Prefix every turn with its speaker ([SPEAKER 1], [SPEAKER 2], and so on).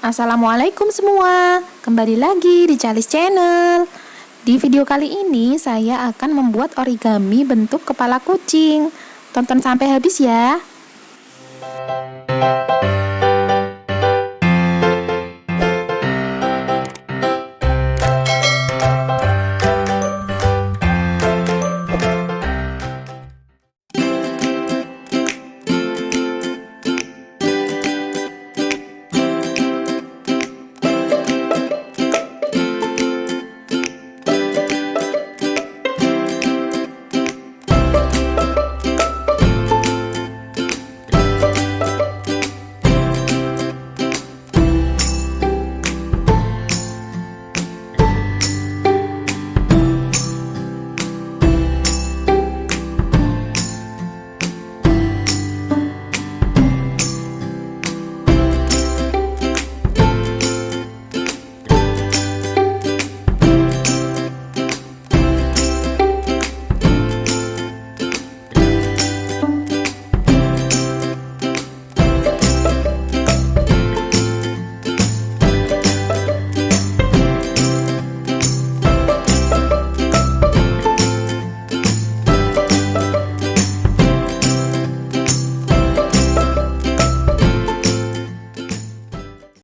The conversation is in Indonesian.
[SPEAKER 1] Assalamualaikum semua, kembali lagi di Calis Channel. Di video kali ini saya akan membuat origami bentuk kepala kucing. Tonton sampai habis ya.